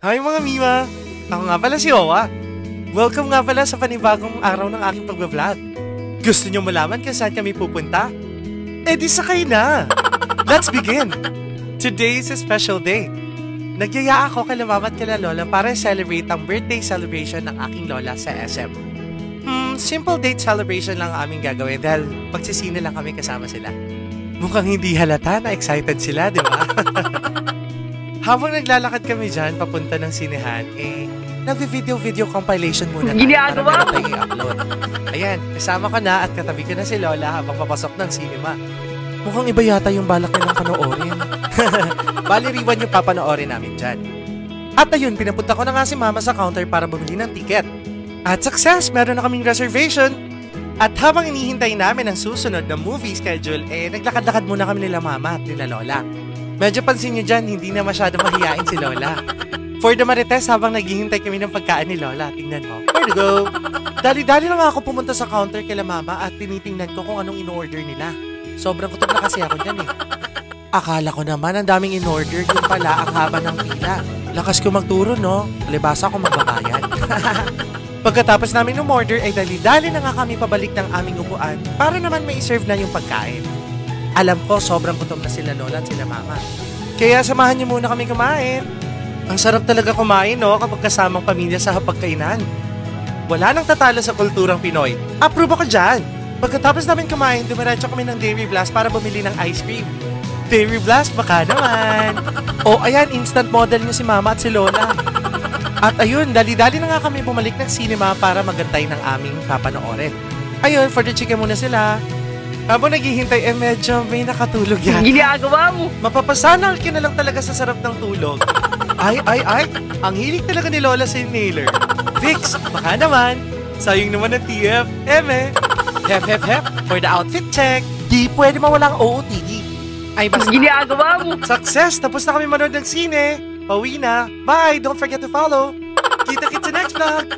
Hi mga Mima! Ako nga pala si Owa. Welcome nga pala sa panibagong araw ng aking pagbablog. Gusto nyo malaman kung saan kami pupunta? Eh di sakay na! Let's begin! Today is a special day. Nagyaya ako kay Mama at kila Lola para celebrate ang birthday celebration ng aking Lola sa SM. Simple date celebration lang ang aming gagawin dahil magsisine lang kami kasama sila. Mukhang hindi halata na excited sila, di ba? Habang naglalakad kami dyan, papunta ng sinehan, nag-video compilation muna tayo para meron tayo i-upload. Ayan, kasama ko na at katabi ko na si Lola habang papasok ng cinema. Mukhang iba yata yung balak nilang panoorin. Bali, Riwan yung papanoorin namin dyan. At ayun, pinapunta ko na nga si Mama sa counter para bumili ng ticket. At success, meron na kaming reservation. At habang inihintay namin ang susunod na movie schedule, naglakad-lakad muna kami nila Mama at nila Lola. Medyo pansin nyo dyan, hindi na masyado mahihain si Lola. For the Marites, habang naghihintay kami ng pagkain ni Lola, tingnan mo. Where to go? Dali-dali lang ako pumunta sa counter kila Mama at tinitingnan ko kung anong in-order nila. Sobrang kutob na kasi ako dyan Akala ko naman ang daming in-order, yung pala ang haba ng pila. Lakas ko magturo, no? Libasa ko magbabayad. Pagkatapos namin umorder, dali-dali na nga kami pabalik ng aming upuan para naman may serve na yung pagkain. Alam ko, sobrang gutom na sila Lola at sila Mama. Kaya samahan niyo muna kami kumain. Ang sarap talaga kumain, no? Kapag kasamang pamilya sa hapagkainan. Wala nang tatalo sa kulturang Pinoy. Approve ako dyan. Pagkatapos namin kumain, dumiretso kami ng Dairy Blast para bumili ng ice cream. Dairy Blast, baka naman. Ayan, instant model niyo si Mama at si Lola. At ayun, dali-dali na nga kami bumalik ng cinema para magantay ng aming papanoorin. Ayun, for the chicken muna sila. Habang naghihintay, medyo may nakatulog yan. Ginagawa mo! Mapapasanal ka na lang talaga sa sarap ng tulog. Ay! Ang hilig talaga ni Lola sa inhaler. Fix, baka naman. Sayang naman ng TF. Hep. For the outfit check. Di pwede mawalang OOTD. Ay, basta. Ginagawa mo! Success! Tapos na kami manood ng sine. Pauwi na. Bye! Don't forget to follow. Kita-kits sa next vlog.